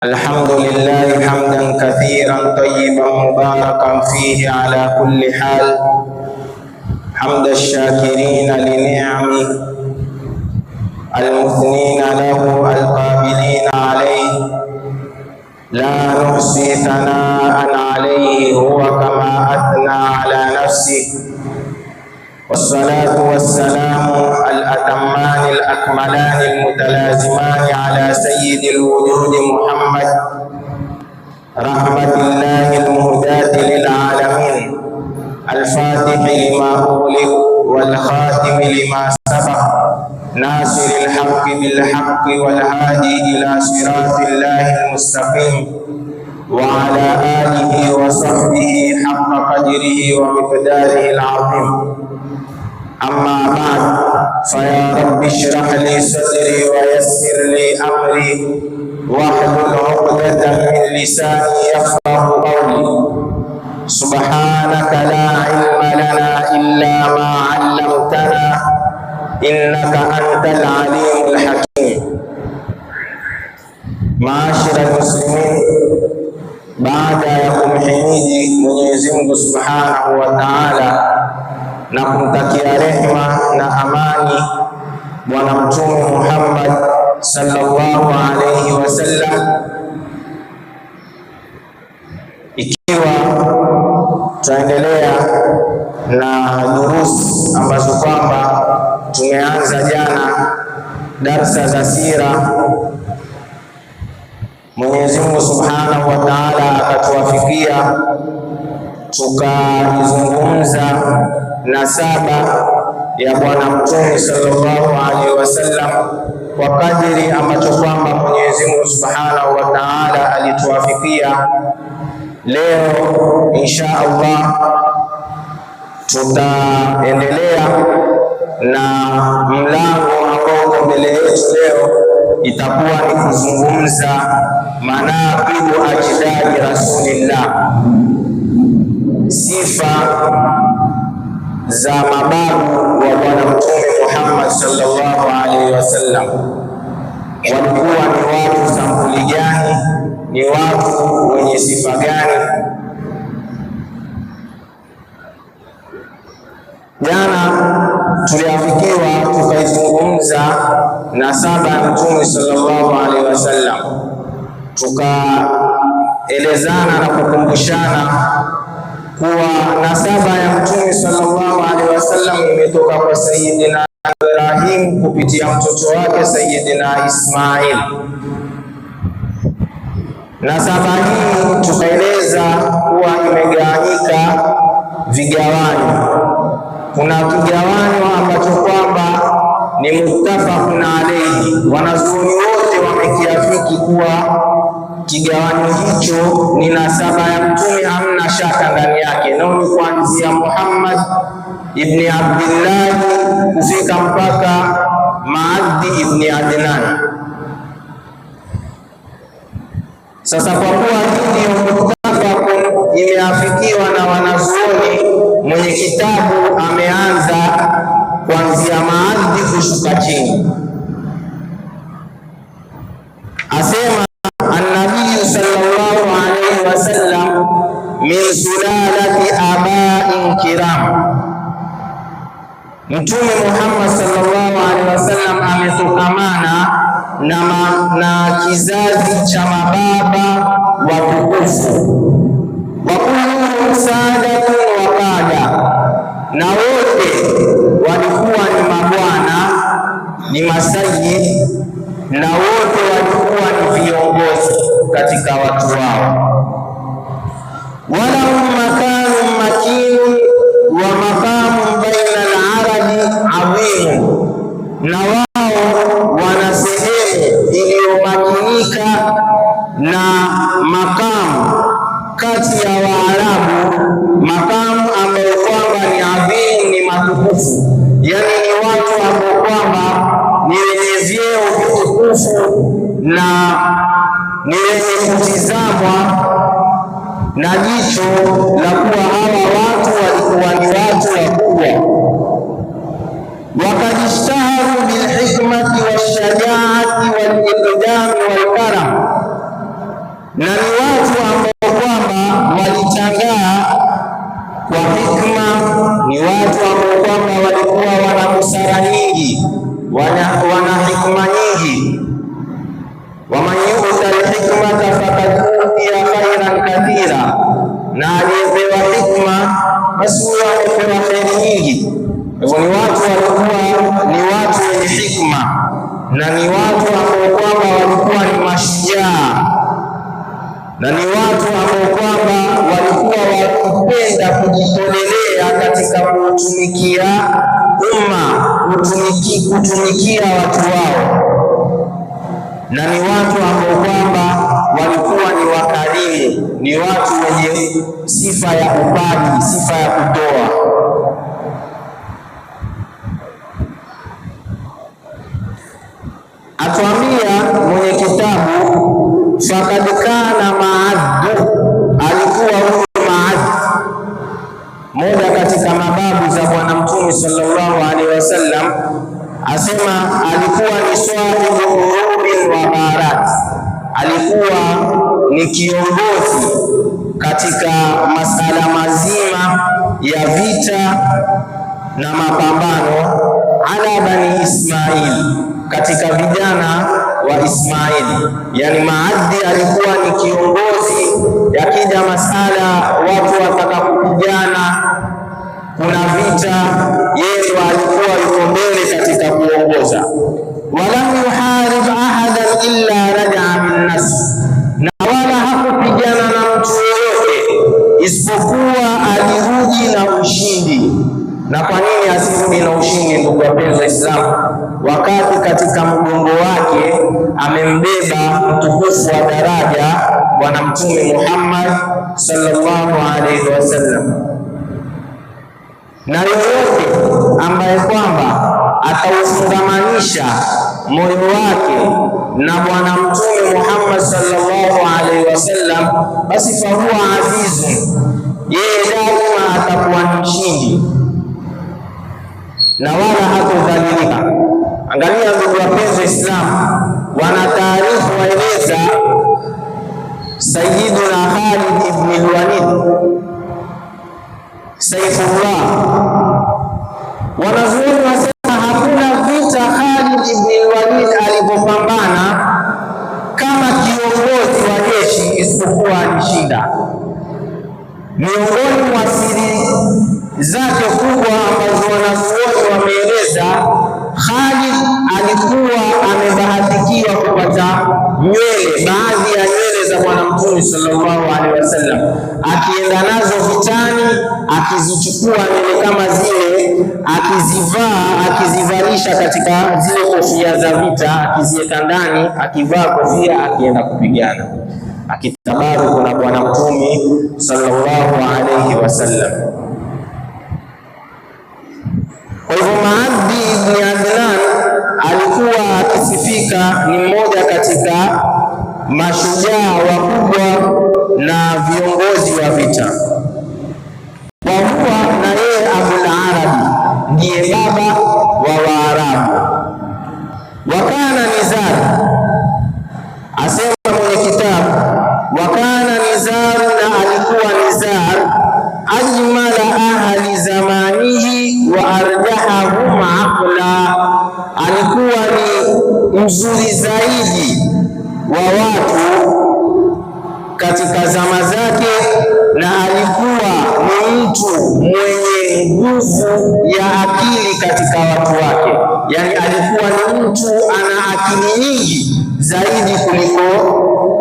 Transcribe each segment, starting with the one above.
الحمد لله حمدا كثيرا طيبا مباركا فيه على كل حال، حمد الشاكرين لنعمه المثنين له القابلين عليه، لا نحصي ثناء عليه هو كما أثنى على نفسه. والصلاة والسلام الأتمان الأكملان المتلازمان على سيد الوجود محمد، رحمة الله المهداة للعالمين، الفاتح لما أغلق والخاتم لما سبق، ناصر الحق بالحق والهادي إلى صراط الله المستقيم، وعلى آله وصحبه حق قدره ومقداره العظيم. أما بعد، فيا رب اشرح لي صدري ويسر لي أمري واحلل عقدة من لساني يفقه قولي. سبحانك لا علم لنا إلا ما علمتنا إنك أنت العليم الحكيم. معاشر المسلمين، baada ya kumhimidi Mwenyezi Mungu Subhanahu wa Ta'ala na kumtakia rehema na amani Bwana Mtume Muhammad sallallahu alayhi wasallam, ikiwa tutaendelea na durusi ambazo kwamba tumeanza jana, darsa za sira. Mwenyezi Mungu Subhanahu wa Ta'ala akatuwafikia tukazungumza nasaba ya Bwana Mtume sallallahu alaihi wasallam kwa kadiri ambacho kwamba Mwenyezi Mungu Subhanahu wa Ta'ala alituwafikia. Leo insha Allah tutaendelea na mlango ambao mbele yetu leo itakuwa ni kuzungumza manaqibu ajdadi Rasulillah, sifa za mababu wa Bwana Mtume Muhammad sallallahu alaihi wasallam. Walikuwa ni watu sampuli gani? Ni watu wenye sifa gani? Jana tuliafikiwa tukaizungumza nasaba ya Mtume sallallahu alaihi wasallam, tukaelezana na kukumbushana kuwa nasaba ya Mtume sallallahu alaihi wasallam imetoka kwa Sayyidina Ibrahim kupitia mtoto wake Sayyidina Ismail. Nasaba hii tukaeleza kuwa imegawanyika vigawanyo. Kuna kigawanyo ambacho kwamba ni muttafaqun alayhi, wanazuoni wote wamekiafiki kuwa kigawanyo hicho ni nasaba ya Mtume, hamna shaka ndani yake, nao ni kuanzia Muhammad ibn Abdullah kufika mpaka Maadi ibn Adnan. Sasa kwa kuwa hii muttafaqun imeafikiwa na wanazuoni, mwenye kitabu ameanza kuanzia Maadi kushuka chini. Asema an-nabiy sallallahu alayhi wasallam min sulalati aba'in kiram, Mtume Muhammad sallallahu alaihi wasallam ametokamana na kizazi cha mababa watukufu, wa kullu sadatun wa qada, na wote walikuwa ni mabwana, ni masayid, na wote walikuwa ni viongozi katika watu wao. Walahum makanun makinun wa maqamun baina al-arabi adhim, na wao wana sehemu iliyomakinika na makamu kati ya Waarabu, makamu ambayo kwamba ni adhim, ni matukufu, yani ni watu ambao kwamba ni wenye vyeo vitukufu na ni wenye kutizamwa na jicho la kuwa hawa watu walikuwa ni watu wakubwa. Wakajishtaharu bilhikmati washajaati waliqdami walkaram, na ni watu ambao kwamba walichangaa kwa hikma, ni watu ambao kwamba walikuwa wana busara nyingi, wana hikma nyingi. Waman yu'ta al-hikmata faqad utiya khairan kathira, na aliyepewa hikma basi huyo amepewa kheri nyingi. Hivyo ni watu walikuwa ni watu wenye hikma, na ni watu ambao kwamba walikuwa ni mashujaa, na ni watu ambao kwamba walikuwa wakipenda kujitolelea katika kutumikia umma, kutumikia watu wao, na ni watu ambao kwamba walikuwa ni wakarimu, ni watu wenye sifa ya upaji, sifa ya kutoa. Atuambia mwenye kitabu, faqad kana Ma'ad, alikuwa huyo Ma'ad moja katika mababu za Bwana Mtume sallallahu alaihi wasallam, asema alikuwa ni sahibu urubin wa barat, alikuwa ni kiongozi katika masala mazima ya vita na mapambano ala bani Ismail, katika vijana wa Ismail. Yani Maadi alikuwa ni kiongozi, yakija masala watu wataka kupigana, kuna vita, yeye alikuwa yuko mbele katika kuongoza. Walam yuharib ahadan illa raja'a min nas, na wala hakupigana na mtu yoyote isipokuwa alirudi na ushindi. Na kwa nini asirudi na ushindi, ndugu wapenzi wa Islamu, wakati katika mgongo wake amembeba mtukufu wa daraja Bwana Mtume Muhammad sallallahu alaihi wasallam. Na yoyote ambaye kwamba ataufungamanisha moyo wake na Bwana Mtume Muhammad sallallahu alaihi wasallam, basi fahuwa azizun, yeye daima atakuwa ni mshindi na wala hatodhalilika. Angalia ndugu wapenzi wa Islam, wana taarifu waeleza Sayyiduna Khalid ibn al-Walid Saifullah, wanazuoni wasema hakuna vita Khalid ibn al-Walid alipopambana kama kiongozi wa jeshi isipokuwa alishinda. Miongoni mwa siri zake kubwa ambazo wanazuoni wameeleza, Khalid alikuwa amebahatikiwa kupata nywele, baadhi ya nywele za Bwana Mtume sallallahu alaihi wasallam, akienda nazo vitani, akizichukua nywele kama zile, akizivalisha katika zile kofia za vita, akiziweka ndani, akivaa kofia, akienda kupigana, akitabaruku na Bwana Mtume sallallahu alaihi wasallam. Kwa hivyo Maadi ibn Adnan alikuwa akisifika ni mmoja katika mashujaa wakubwa na viongozi wa vita. Kwa kuwa na yeye Abul Arabi ndiye baba wa Waarabu. Wakana Nizar, asema mwenye kitabu, wakana Nizar, na alikuwa Nizar ajmala ahli zamanihi wa arjahahum aqla, alikuwa ni mzuri zaidi wa watu katika zama zake, na alikuwa ni mtu mwenye nguvu ya akili katika watu wake. Yani alikuwa ni mtu ana akili nyingi zaidi kuliko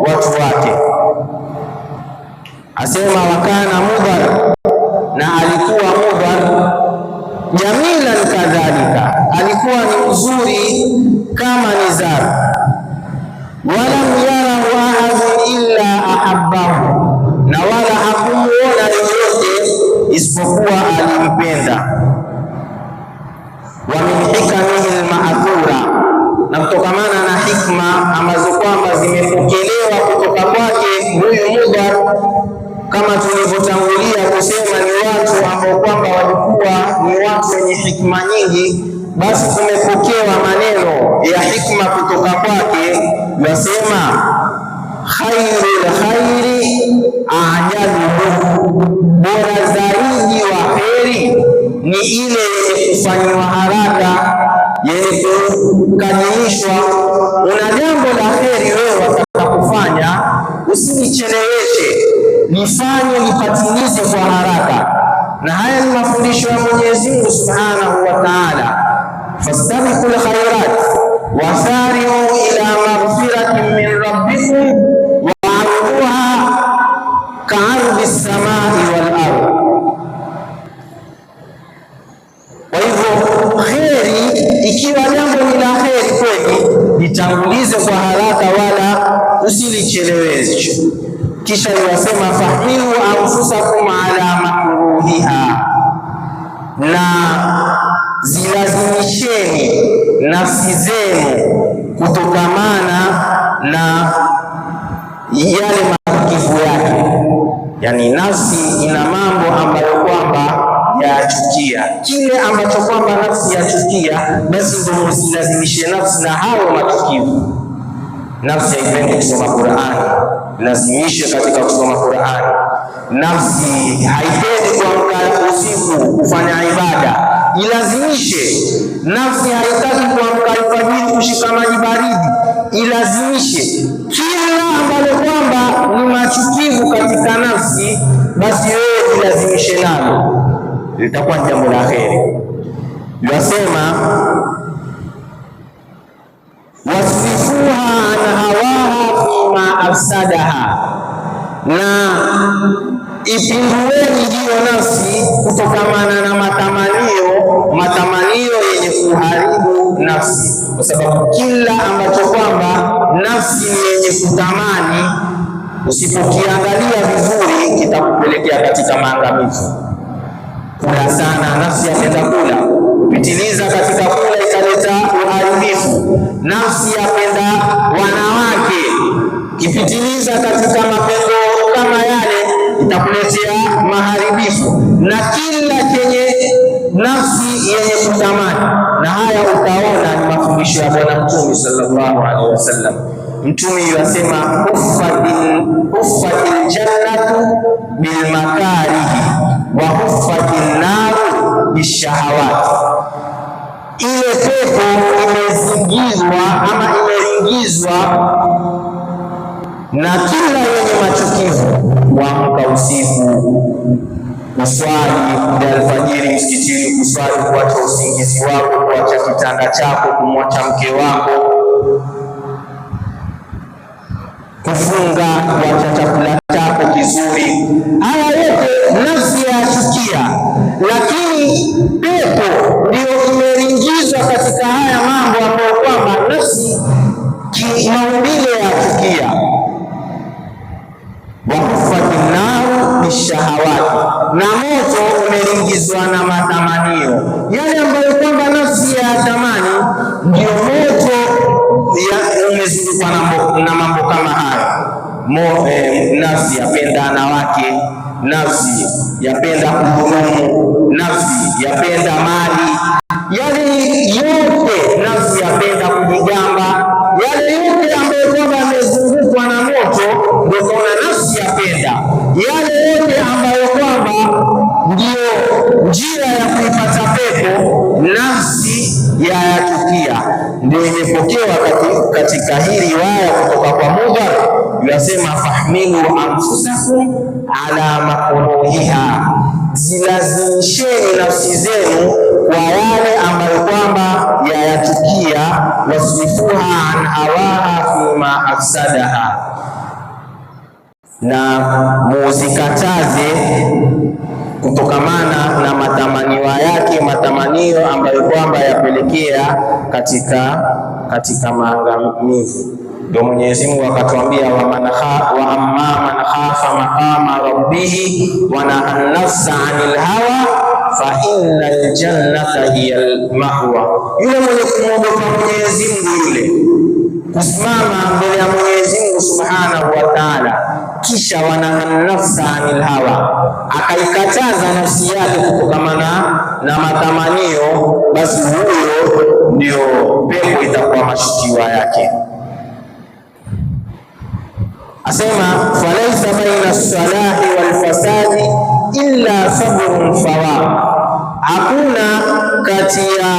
watu wake. Asema wakana Mudhar, na alikuwa Mudhar jamilan kadhalika, alikuwa ni mzuri kama Nizar. Walam yarahu ahadun illa ahabbahu, na wala hakumuona yoyote isipokuwa alimpenda. Wa min hikamihi al-ma'thura, na kutokamana na hikma ambazo kwamba zimepokelewa kutoka kwake huyu Mudhar, kama tulivyotangulia kusema ni watu ambao kwamba walikuwa ni watu wenye hikma nyingi, basi tumepokewa maneno ya hikma kutoka kwake. Yasema khairul usilicheleweshe, lifanye lipatilize kwa haraka. Na haya ni mafundisho ya Mwenyezi Mungu Subhanahu wa Ta'ala, fastabiqul khairat wa sari'u ila maghfiratin min rabbikum wa 'arduha ka'ardi as-samai wal ardh. Kwa hivyo kheri, ikiwa jambo ni la kheri kweli, litangulize kwa haraka wala usilicheleweshe. Kisha yasema fahmilu anfusakum ala makruhiha, na zilazimisheni nafsi zenu kutokamana na yale machukivu yake. Yani nafsi ina mambo ambayo kwamba yachukia, kile ambacho kwamba nafsi yachukia, basi ndio usilazimishe nafsi na hayo machukivu. Nafsi haipendi kusoma Qur'ani, lazimishe katika kusoma Qur'ani. Nafsi haipendi kuamka usiku kufanya ibada, ilazimishe. Nafsi haitaki kuamka alfajiri kushika maji baridi, ilazimishe. Kila ambalo kwamba ni machukivu katika nafsi, basi wewe ilazimishe nalo, litakuwa jambo la kheri. Yasema wasrifuha an hawaha fima afsadaha, na ipindueni hiyo nafsi kutokamana na matamanio yenye kuharibu nafsi, kwa sababu kila ambacho kwamba nafsi ni yenye kutamani, usipokiangalia vizuri kitakupelekea katika maangamizi. Kula sana, nafsi yapenda kula, kupitiliza katika kula ikaleta uharibifu. Nafsi yapenda wanawake, kipitiliza katika mapendo kama yale itakuletea maharibifu. Na kila chenye nafsi yenye kutamani, na haya utaona ni mafundisho ya Bwana Mtume sallallahu alaihi wasallam. Mtume yasema huffatil jannatu bil makarihi wa huffatin naru bishahawati. Ile pepo imezingirwa ama imeingizwa na kila yenye machukivu. Kuamka usiku, kuswali kuja alfajiri msikitini, kuswali, kuacha usingizi wako, kuacha kitanda chako, kumwacha mke wako, kufunga, kuacha chakula chako kizuri. Haya yote nafsi yachukia, lakini pepo ndio imeingizwa katika haya mambo ambayo kwamba nafsi kimaumbile yachukia. Wahuffati naru bishahawati, na moto umeingizwa na matamanio yale ambayo kwamba nafsi ya tamani, ndio moto umezungukwa na mambo kama haya. Nafsi yapenda wanawake, nafsi yapenda kudhulumu, nafsi yapenda mali, yale yote nafsi yapenda kujigamba, yale yote ambayo kwamba yamezungukwa na moto, ndio kuna nafsi yapenda. Yale yote ambayo kwamba ndio njia ya kuipata pepo, nafsi yayachukia. Ndio imepokewa katika hii riwaya kutoka kwa Mudhar, yasema fahmilu anfusakum ala makruhiha, zilazimisheni nafsi zenu kwa yale ambayo kwamba yayachukia. Wasrifuha an hawaha fima afsadaha, na muzikataze kutokamana na matamanio yake, matamanio ambayo kwamba yapelekea katika maangamivu. Ndio Mwenyezi Mungu akatuambia wa amma man khafa maqama rabbihi wa nahaa nafsa 'anil hawa fa innal jannata hiyal mahwa. Yule mwenye kumwogopa Mwenyezi Mungu, yule kusimama mbele ya Mwenyezi Mungu Subhanahu wa Ta'ala, kisha wanahaa nafsa 'anil hawa, akaikataza nafsi yake kutokamana na matamanio, basi huyo ndio pepo itakuwa mashukiwa yake. Asema falaisa baina salahi wal fasadi illa sabrun fawa, hakuna kati ya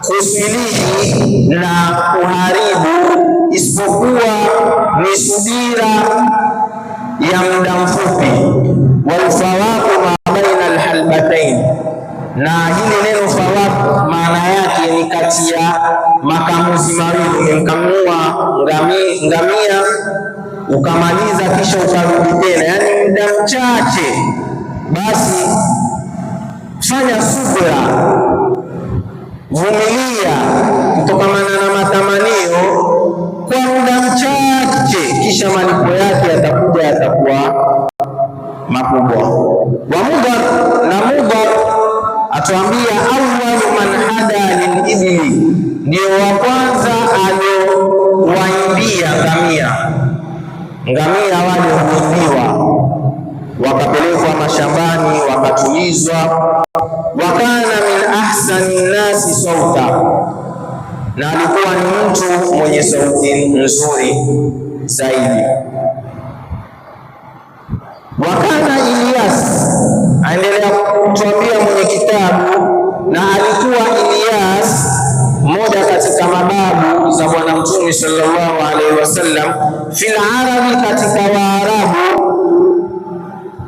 kusilihi na kuharibu isipokuwa ni subira ya muda mfupi. Walfawaqu ma baina alhalbatain, na hili neno fawaq maana yake ni kati ya makamuzi mawili. Umemkamua ngamia ukamaliza kisha ukarudi tena, yani muda mchache, basi fanya subira, vumilia kutokana na matamanio kwa muda mchache, kisha malipo yake yatakuwa makubwa. Wa Mudhar atuambia awwalu man hada lilibli, ndio wa kwanza aliowaimbia ngamia wale huimbiwa, wakapelekwa mashambani wakatulizwa. Wakana min ahsani nnasi sauta, na alikuwa ni mtu mwenye sauti nzuri zaidi. Wakana Ilyas, aendelea kutuambia mwenye kitabu, na alikuwa Ilyas mmoja katika mababu za Bwana Mtume sallallahu alaihi wasallam, fil arabi, katika Waarabu,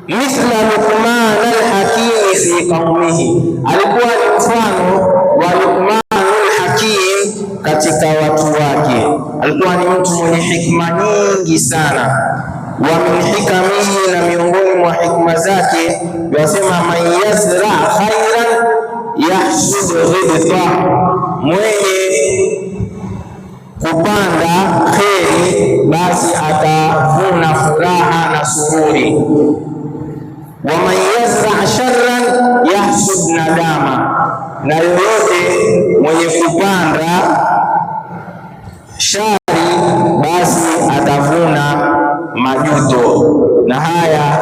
mithla Luqman al-Hakim fi qaumihi, alikuwa ni mfano wa Luqman al-Hakim katika watu wake. Alikuwa ni mtu mwenye hikma nyingi sana. Wa min hikamihi, na miongoni mwa hikma zake yasema, man yazra khairan yahsud ghibta, mwenye kupanda kheri basi atavuna furaha na sururi. Wa man yazra sharran yahsud nadama, na yoyote mwenye kupanda shari basi atavuna majuto. Na haya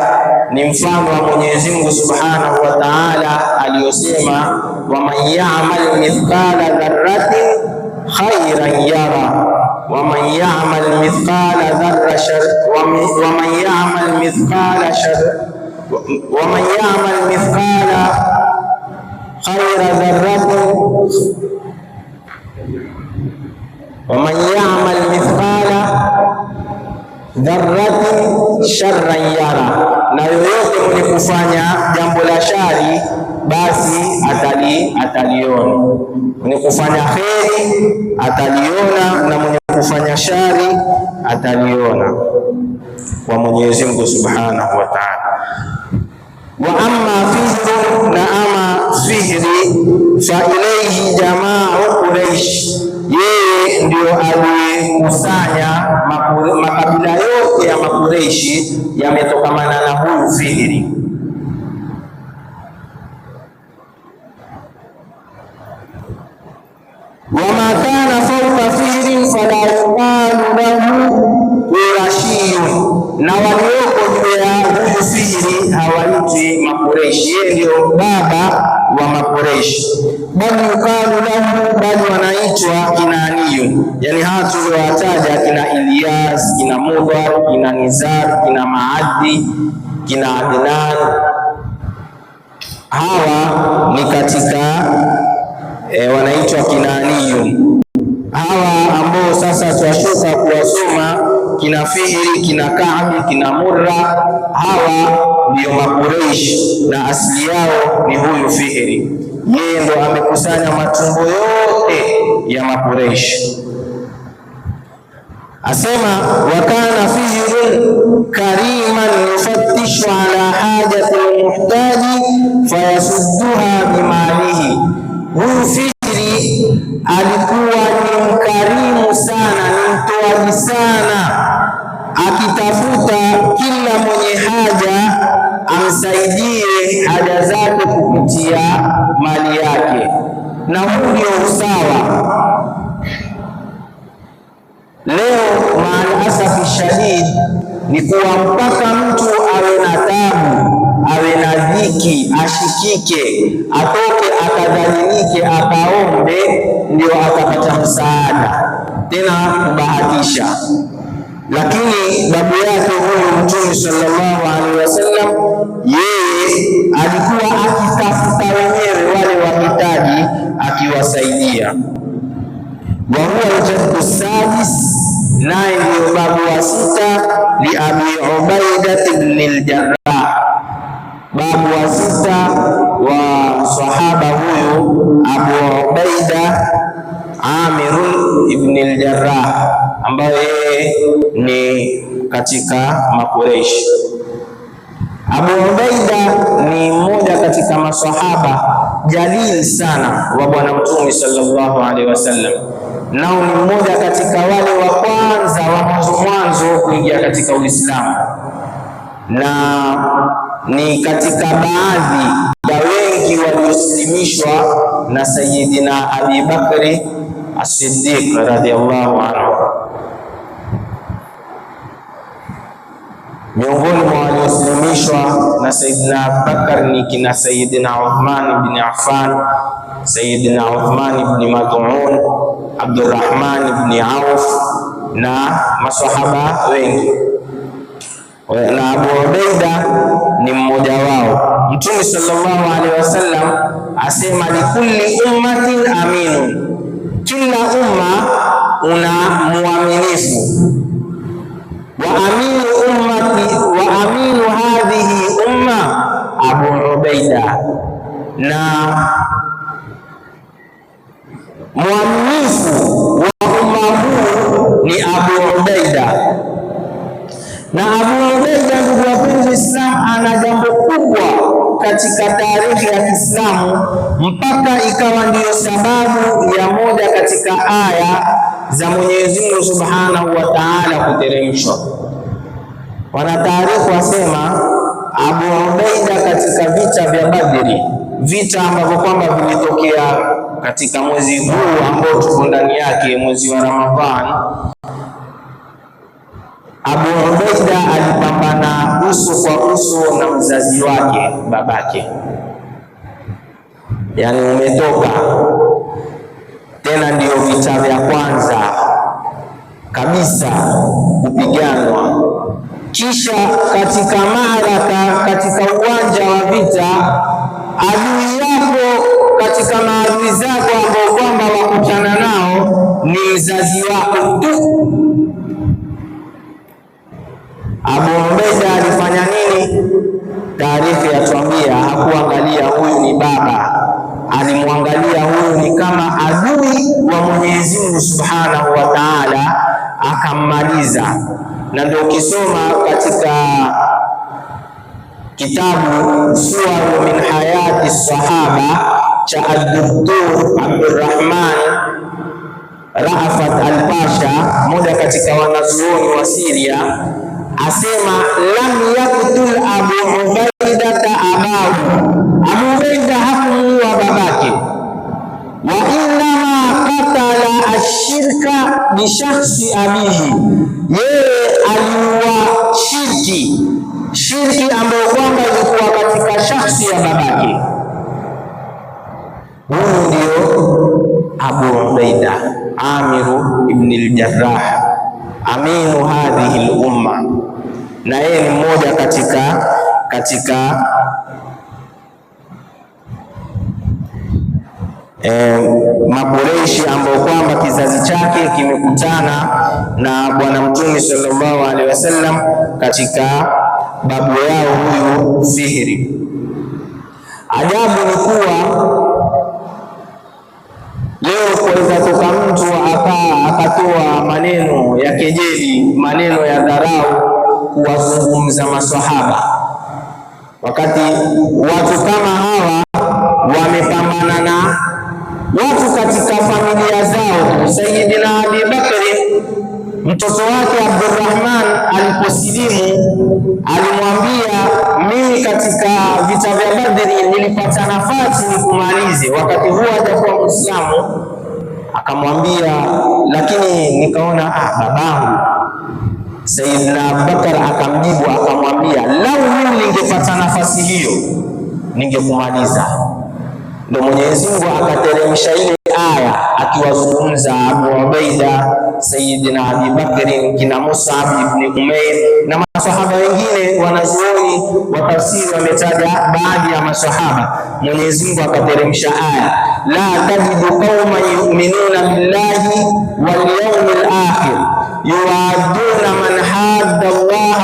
ni mfano wa Mwenyezi Mungu Subhanahu wa Ta'ala aliyosema, wa man ya'mal mithqala dharratin khairan yara wa man ya'mal mithqala dharra shar wa man ya'mal mithqala shar wa man ya'mal mithqala khairan dharratin wa man ya'mal mithqala dharratin sharran yara, na yoyote mwenye kufanya jambo la shari basi ataliona. Mwenye kufanya kheri ataliona, na mwenye kufanya shari ataliona kwa Mwenyezi Mungu Subhanahu wa Ta'ala. Wa amma Fihr, na ama Fihri, fa ilayhi jama'u Quraish, yeye ndio aliyekusanya makabila yote ya Makureishi, yametokamana na huyu Fihri. Wama kana fawqa Fihrin fala yuqalu lahu Qurashiyun, na walioko juu ya huyu Fihri hawaitwi Makureishi, yeye ndio baba wa Makureishi. Bali yuqalu lahu, bali wanaitwa Kinaniyun, yani hawa tuliowataja kina Ilyas, kina Mudhar, kina Nizar, kina Maadi, kina Adnan, hawa ni katika wanaitwa Kinaniyun. Hawa ambao sasa tuwashuka kuwasoma kina Fihri, kina Ka'b, kina Murra, hawa ndio Makureishi na asili yao ni huyu Fihri. Yeye ndo amekusanya matumbo yote ya Makureishi. Asema, wakana Fihrun kariman yufattishu ala hajati almuhtaji fayasudduha bimalihi. Huyu Fihri alikuwa ni mkarimu sana, ni mtoaji sana, akitafuta kila mwenye haja amsaidie haja zake kupitia mali yake, na huu ndio usawa. Leo maal asafi shadid ni kuwa mpaka mtu awe na tabu, awe na dhiki, ashikike, atoke akadhalilike, akaombe ndio akapata msaada, tena kubahatisha. Lakini babu yake huyu Mtume sallallahu alaihi wasallam, yeye alikuwa akitafuta wenyewe wale wahitaji, akiwasaidia. Wa huwa al-jaddu sadis, naye ndio babu wa li Abi Ubaidah ibn al-Jarrah. Babu wa sita wa sahaba huyu Abu Ubaidah Amir ibn al-Jarrah, ambaye ni katika Makureish. Abu Ubaidah ni mmoja katika maswahaba jalil sana wa Bwana Mtume sallallahu alaihi wasallam, nao ni mmoja katika wale wa kwanza wa mwanzo kuingia katika Uislamu, na ni katika baadhi ya wengi walioslimishwa na Sayyidina Abi Bakri As-Siddiq radhiyallahu anhu. Miongoni mwa walioslimishwa na Sayyidina Abubakar ni kina Sayyidina Uthman ibn Affan, Sayyidina Uthman ibn Mad'un, Abdurrahman ibn Auf na maswahaba wengi, na Abu Ubaidah ni mmoja wao. Mtume sallallahu alaihi wasallam asema likulli ummatin aminu, kila umma una muaminifu. Wa aminu hadhihi umma Abu Ubaidah, na muaminifu wa umma huu ni Abu Ubaidah. Na Abu Ubaidah, ndugu wapenzi Islam, ana jambo kubwa katika taarikhi ya Kiislamu, mpaka ikawa ndiyo sababu ya moja katika aya za Mwenyezi Mungu Subhanahu wa Ta'ala kuteremshwa. Wanataarikhi wasema Abu Ubaidah katika vita vya Badri, vita ambavyo kwamba vilitokea katika mwezi huu ambao tuko ndani yake, mwezi wa Ramadhani, Abu Ubaidah alipambana uso kwa uso na mzazi wake, babake. Yani umetoka tena, ndiyo vita vya kwanza kabisa kupiganwa. Kisha katika maaraka, katika uwanja wa vita, adui yako katika maadui zako ambao kwamba wakutana nao ni mzazi wako tu. Abu Ubaidah alifanya nini? Taarifa yatuambia hakuangalia huyu ni baba, alimwangalia huyu ni kama adui wa Mwenyezi Mungu Subhanahu wa Ta'ala, akammaliza. Na ndio ukisoma katika kitabu Suwaru min Hayati Sahaba cha Ad-Doktor Abdurrahman Rafat al-Pasha, mmoja katika wanazuoni wa Syria, asema lam yaktul Abu Ubaidah abahu, Abu Ubaidah hakumuua babake, wa innama qatala ashirka bi shakhsi abihi, yeye aliua shirki ambayo kwamba ilikuwa katika shakhsi ya babake. Huyu ndio Abu Ubaidah Amir ibn al-Jarrah, aminu hadhihi al-umma, na yeye ni mmoja katika Makureishi ambao kwamba kizazi chake kimekutana na Bwana Mtume sallallahu alaihi wasallam katika babu yao huyu Fihri. Ajabu ni kuwa leo kuweza toka mtu akatoa maneno ya kejeli, maneno ya dharau kuwazungumza maswahaba, wakati watu kama hawa wamepambana na watu katika familia zao. Sayyidina Abi Bakri, mtoto wake Abdurrahman, aliposilimu alimwambia, mimi katika vita vya Badri nilipata nafasi nikumalize, wakati huo hajakuwa Muislamu. Akamwambia, lakini nikaona babangu. Sayyidina Abubakar akamjibu akamwambia, lau mimi ningepata nafasi hiyo ningekumaliza. Ndio Mwenyezi Mungu akateremsha ile aya akiwazungumza Abu Ubaidah, Sayyidina Abi Bakr, kina Mus'ab ibn Umair na maswahaba wengine. Wanazuoni wa tafsiri wametaja baadhi ya maswahaba. Mwenyezi Mungu akateremsha aya, la tajidu qauman yu'minuna billahi wal yawmil akhir yu'aduna man hadda Allah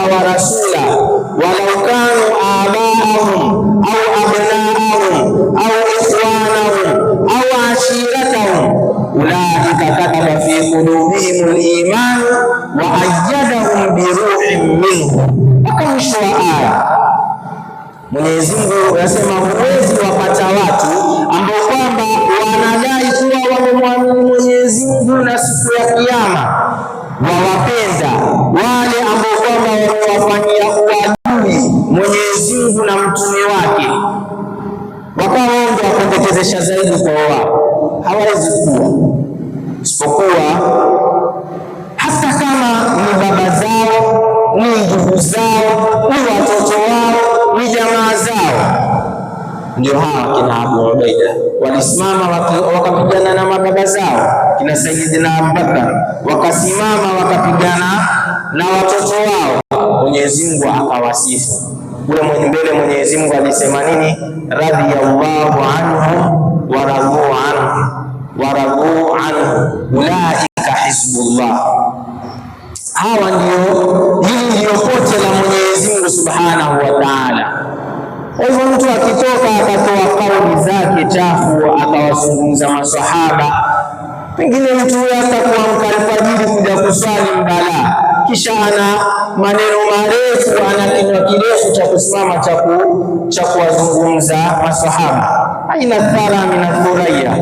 waliowafanyia uadui Mwenyezi Mungu na mtume wake, wakawa ndio wapendekezesha zaidi kwa wao, hawawezi kuwa isipokuwa hata kama ni baba zao, ni ndugu zao, ni watoto wao, ni jamaa zao. Ndio hawa kina Abu Ubaida walisimama wakapigana na mababa zao, kina Sayyidina Abubakar wakasimama wakapigana na watoto wao. Mwenyezi Mungu akawasifu kule mbele. Mwenyezi Mungu alisema nini? Radiyallahu anhum wa radu anhu ulaika hizbullah. Hawa hili ndio pote la Mwenyezi Mungu Subhanahu wa Ta'ala. Kwa hivyo mtu akitoka akatoa kauli zake chafu akawazungumza maswahaba, pengine mtu atakuamka alfajiri kuja kuswali mbala, kisha ana maneno marefu, ana kinywa kirefu cha kusimama cha kuwazungumza maswahaba. Aina thara min thuraya,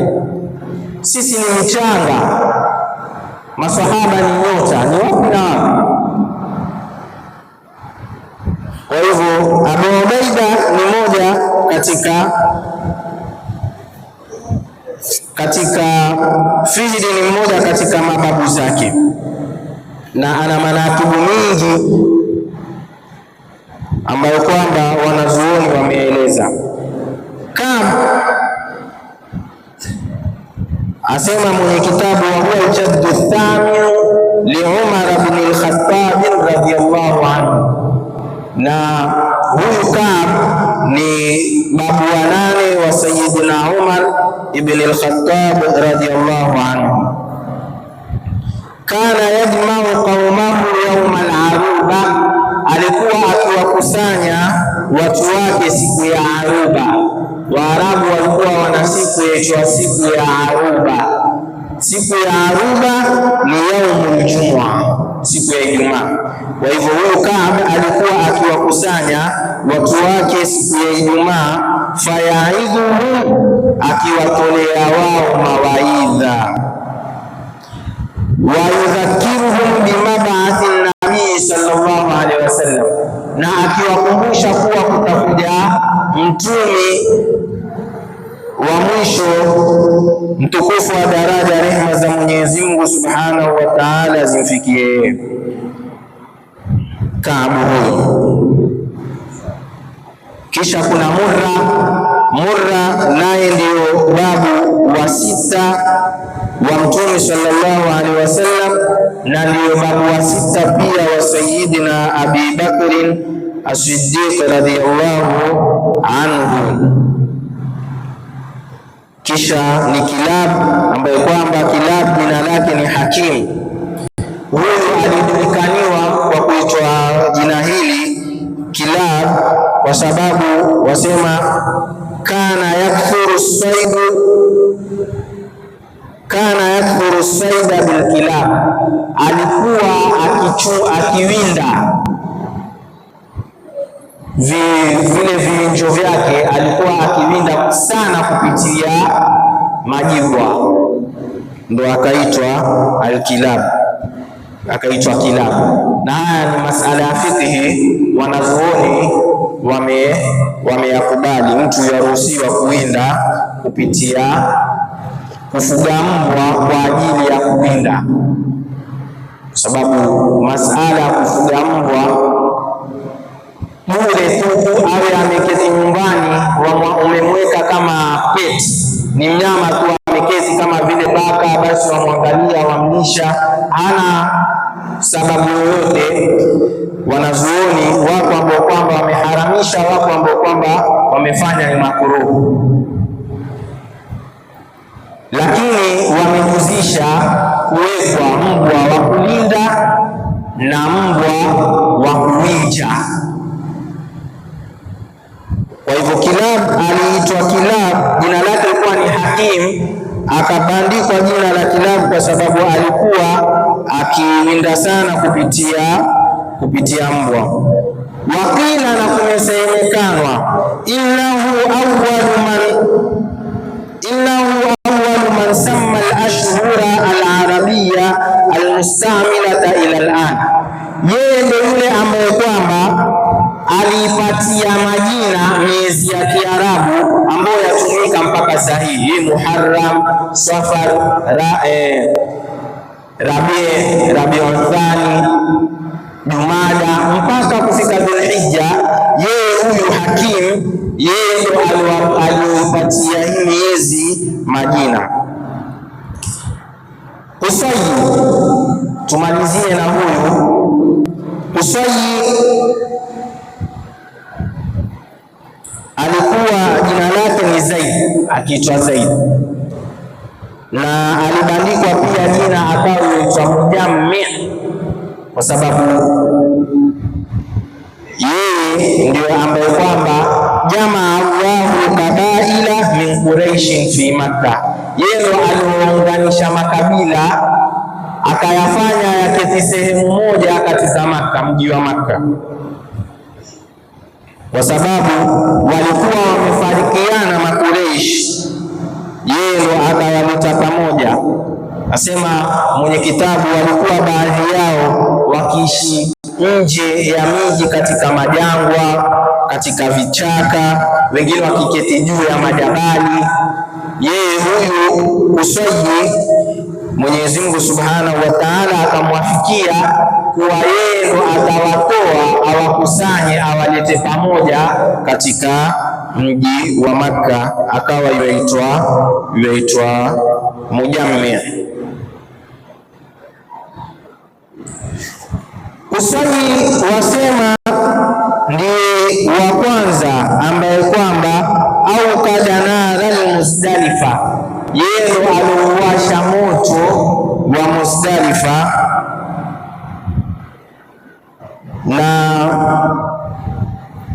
sisi ni mchanga, maswahaba ni nyota, ni wapi na wapi? Kwa hivyo Abu Ubaida ni moja katika Fihri, ni mmoja katika mababu zake na ana manakibu mingi ambayo kwamba wanazuoni wameeleza. Asema mwenye kitabu, wa huwa jaddu thamin li Umar ibn al-Khattab radhiyallahu anhu, na huyu Ka'b ni babu wa 8 wa Sayyidina Umar ibn al-Khattab radhiyallahu anhu. Kana yajma'u qaumahu yawm al-aruba, alikuwa akiwakusanya watu wake siku ya Aruba. Waarabu walikuwa wana siku yaitwa siku ya Aruba. Siku ya Aruba ni yaumul jumua, siku ya Ijumaa. Kwa hivyo huyu Ka'b alikuwa akiwakusanya watu wake siku ya Ijumaa, fayaidhuhum, akiwatolea wao mawaidha, wa yudhakiruhum bimab'athi nabii sallallahu alaihi wasallam, na akiwakumbusha kuwa kutakuja mtume wa mwisho mtukufu wa daraja, rehema za Mwenyezi Mungu Subhanahu wa Ta'ala zimfikie Ka'b huyo. Kisha kuna Murra naye ndio babu wa 6 wa Mtume sallallahu alaihi wasallam, na ndio babu wa 6 pia wa Sayyidina Abi Bakr as-Siddiq radhiyallahu anhu. Kisha ni Kilab, ambaye kwamba Kilab jina lake ni Hakim. Huyu alijulikaniwa kwa kuitwa jina hili Kilab kwa sababu wasema kana yakthuru saida bil kilab, alikuwa akiwinda vile viwinjo vyake, alikuwa akiwinda sana kupitia majibwa, ndo akaitwa al-kilab, akaitwa Kilab. Na haya ni masala ya fiqhi, wanazuoni wameyakubali. Mtu yaruhusiwa kuwinda kupitia kufuga mbwa kwa ajili ya kuwinda, kwa sababu masala ya kufuga mbwa mule tu awe ameketi nyumbani, umemweka kama pet, ni mnyama tu ameketi kama vile baka, basi wamwangalia, wamlisha, hana sababu yoyote. Wanazuoni wako ambao kwamba wameharamisha, wako ambao kwamba wamefanya ni makruhu, lakini wamehuzisha kuwekwa mbwa wa kulinda na mbwa wa kuwinja. Kwa hivyo Kilab aliitwa Kilab, jina lake lilikuwa ni Hakim, akabandikwa jina la Kilab kwa sababu alikuwa akiwinda sana kupitia mbwa. Wakila, na kumesemekanwa, innahu awwalu man samma al-ashhura al-arabiyya al-mustamilata ila al-an, yeye ndio yule ambaye kwamba hii Muharram, Safar, Rabiul Thani, Jumada mpaka kufika Dhulhijja. Yeye huyu Hakim, yeye ndo aliyopatia hii miezi majina. Qusay, tumalizie na huyu Qusay. Alikuwa jina lake ni Zaid, akiitwa Zaid, na alibandikwa pia jina akawa anaitwa Mujammi, kwa sababu yeye ndio ambaye kwamba jamaa Allahu kabaila min Quraish fi Makkah. Yeye ndio aliunganisha makabila akayafanya yaketi sehemu moja katika Makkah, mji wa Makkah, kwa sababu walikuwa wamefarikiana Makureish. Yeye ndo akawaleta pamoja. Asema mwenye kitabu, walikuwa baadhi yao wakiishi nje ya miji katika majangwa, katika vichaka, wengine wakiketi juu ya majabali. Yeye huyu Qusay, Mwenyezi Mungu Subhanahu wa Ta'ala akamwafikia kuwa yeye ndo atawatoa, awakusanye, awalete pamoja katika mji wa Makka, akawa yuaitwa Mujammi. Qusay wasema ndiye wa kwanza ambaye kwamba au kadanara Muzdalifa, yeye ndo aliuwasha moto wa Muzdalifa. Na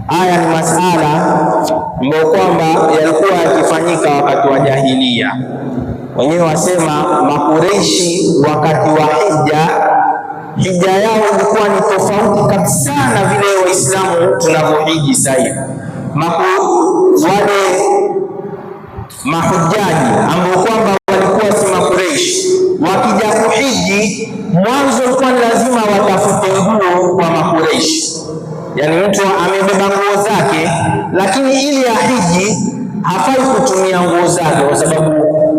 haya ni masala ambayo kwamba yalikuwa yakifanyika wakati wa jahiliya. Wenyewe wasema Makureishi wakati wa hija yao ilikuwa ni tofauti kabisa na vile Waislamu tunavyohiji sasa. Wale mahujaji ambao kwamba walikuwa si Makureishi, wakija kuhiji mwanzo ilikuwa lazima watafute nguo kwa Makureishi. Yani mtu amebeba nguo zake, lakini ili ahiji hafai kutumia nguo zake, kwa sababu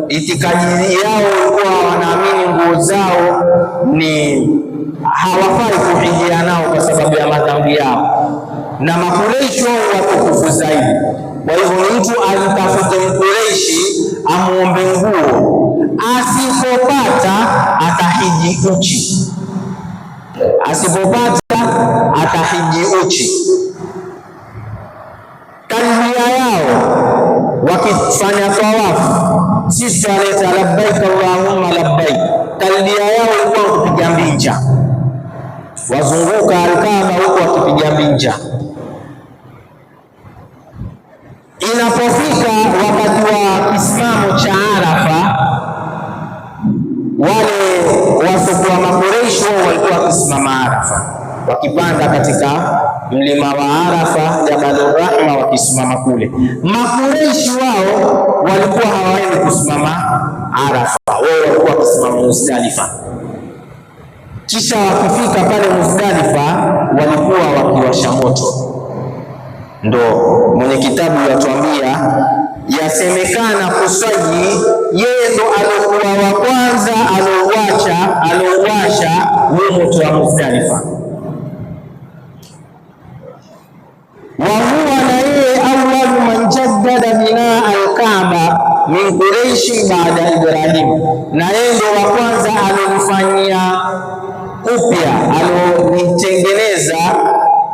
itikadi yao ilikuwa wanaamini nguo zao ni hawafai kuhijia nao kwa sababu ya madhambi yao, na Makureishi wao watukufu zaidi. Kwa hivyo mtu alitafute Mkureishi amuombe nguo, asipopata atahiji uchi, atahiji uchi. Talbia yao wakifanya tawafu, sisi aleta labbaik Allahumma labbaik, talbia yao ilikuwa kupiga mbinja, wazunguka Alkaaba huko wakipiga mbinja. Inapofika wakati wa kisimamo cha Arafa, wale wasokuwa Makureishi wao walikuwa wakisimama Arafa, wakipanda katika mlima wa Arafa, Jabalur Rahma, wakisimama kule. Makureishi wao walikuwa hawaendi kusimama Arafa, wao walikuwa wakisimama Muzdalifa. Kisha wakifika pale Muzdalifa walikuwa wakiwasha moto. Ndo mwenye kitabu yatuambia, yasemekana Qusay yeye ndo alikuwa wa kwanza alouwasha moto wa Muzdalifa. Wa huwa, na yeye awwalu man jaddada binaa al-Kaaba min Quraish baada Ibrahim, na yeye ndo wa kwanza alifanyia upya, alitengeneza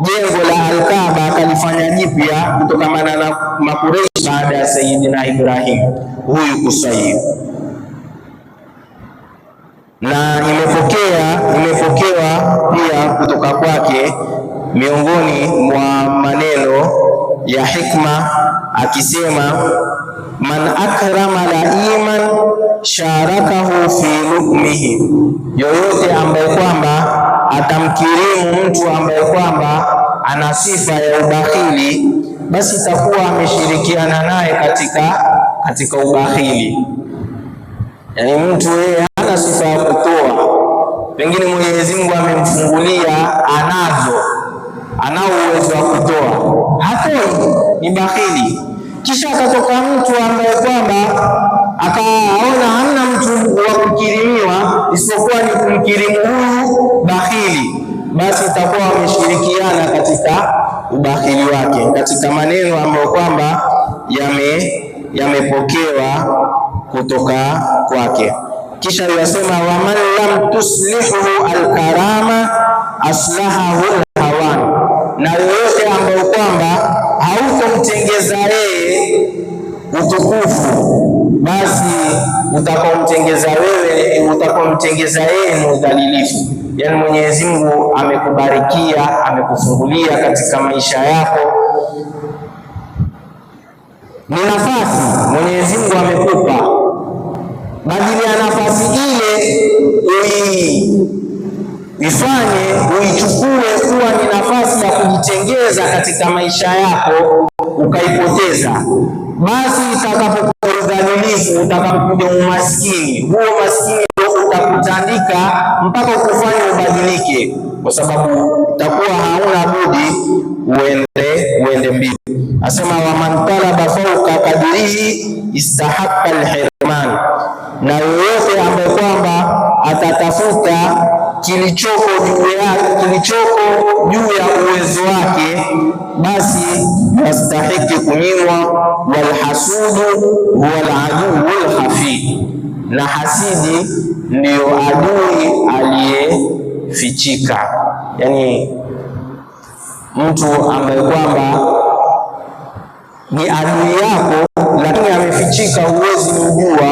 jengo la Al-Kaaba, akalifanya jipya kutokana na Makureishi baada ya Sayyidina Ibrahim, huyu Qusay. Na imepokewa pia kutoka kwake miongoni mwa maneno ya hikma akisema, man akrama laiman sharakahu fi lukmihi, yoyote ambaye kwamba atamkirimu mtu ambaye kwamba ana sifa ya ubakhili, basi itakuwa ameshirikiana naye katika ubakhili. Yani mtu yeye hana sifa ya kutoa, pengine Mwenyezi Mungu amemfungulia, anao uwezo wa kutoa, hatoi, ni bakhili. Kisha akatoka mtu ambaye kwamba akaona hamna mtu wa kukirimiwa isipokuwa ni kumkirimu huyu bakhili, basi itakuwa wameshirikiana katika ubakhili wake, katika maneno ambayo kwamba yamepokewa kutoka kwake. Kisha yasema wa man lam tuslihu alkarama aslahahu alhawan, na yoyote ambayo kwamba hautomtengeza yeye utukufu, basi utakomtengeza yeye ni udhalilifu. Yani Mwenyezi Mungu amekubarikia, amekufungulia katika maisha yako, ni nafasi Mwenyezi Mungu amekupa, badili ya nafasi ile uichukue kuwa ni nafasi ya kujitengeza katika maisha yako, ukaipoteza, basi itakapokudhalilifu, utakapokuja umaskini, huo maskini utakutandika mpaka ukufanya ubadilike, kwa sababu utakuwa hauna budi uende mbili. Asema wa man talaba fawqa qadrihi istahaqqa alhirman, na yoyote ambaye kwamba atatafuta kilichoko juu ya uwezo wake, basi yastahiki kunyimwa. Walhasudu huwa aladuu alkhafi, na hasidi ndiyo adui aliyefichika. Yani mtu ambaye kwamba ni adui yako lakini amefichika, huwezi kujua,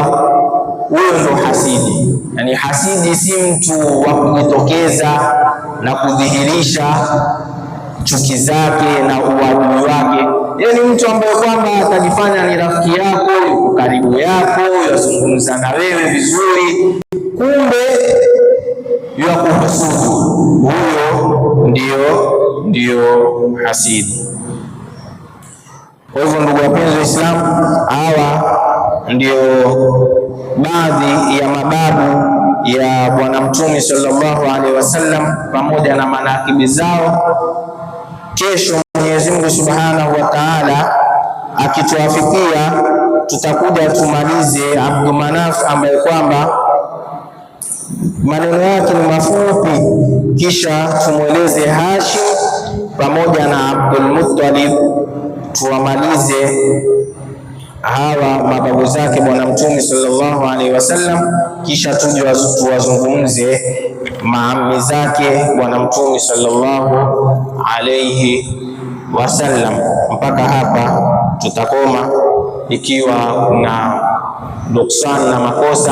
huyo ndo hasidi. Yani hasidi si mtu wa kujitokeza na kudhihirisha chuki zake na uadui wake. Yeye ni mtu ambaye kwamba atajifanya ni rafiki yako, yuko karibu yako, yazungumza na wewe vizuri, kumbe yakuhusudu. Huyo ndio hasidi. Kwa hivyo ndugu wapenzi wa Islam, hawa ndio baadhi ya mababu ya Bwana Mtume sallallahu alaihi wasallam pamoja na manakibi zao. Kesho Mwenyezi Mungu Subhanahu wa Ta'ala akituafikia, tutakuja tumalize Abdul Manaf ambaye kwamba maneno yake ni mafupi, kisha tumweleze Hashim pamoja na Abdul Muttalib, tuwamalize hawa mababu zake Bwana Mtume sallallahu alaihi wasallam, kisha tuje tuwazungumze maami zake Bwana Mtume sallallahu alaihi wasallam. Mpaka hapa tutakoma. Ikiwa kuna nuksan na makosa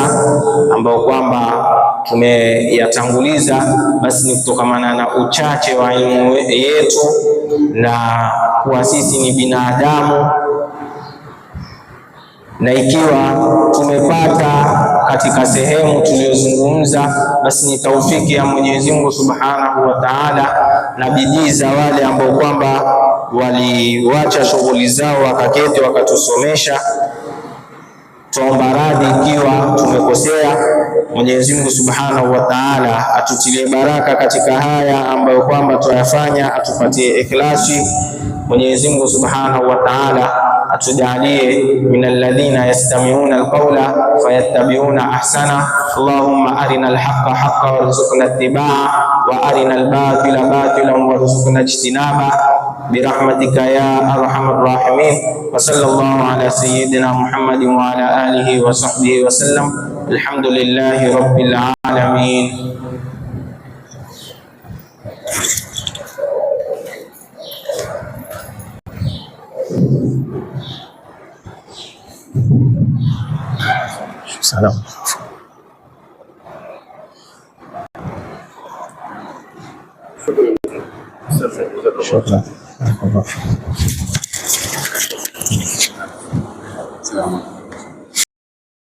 ambayo kwamba tumeyatanguliza, basi ni kutokamana na uchache wa elimu yetu na kuwa sisi ni binadamu, na ikiwa tumepata katika sehemu tuliyozungumza, basi ni taufiki ya Mwenyezi Mungu Subhanahu wa Ta'ala na bidii za wale ambao kwamba waliwacha shughuli zao wakaketi wakatusomesha. Tuomba radhi ikiwa tumekosea. Mwenyezi Mungu Subhanahu wa Ta'ala atutilie baraka katika haya ambayo kwamba tuyafanya, atupatie ikhlasi. Mwenyezi Mungu Subhanahu wa Ta'ala atujalie minal ladhina yastami'una alqawla fayattabi'una ahsana. Allahumma arina alhaqqa haqqan warzuqna ittiba'a wa arina albatila batilan warzuqna ijtinaba birahmatika ya arhamar rahimin. Wa sallallahu ala sayyidina Muhammadin wa ala alihi wa sahbihi wa sallam. Alhamdulillahi rabbil alamin. Salam. Shukran.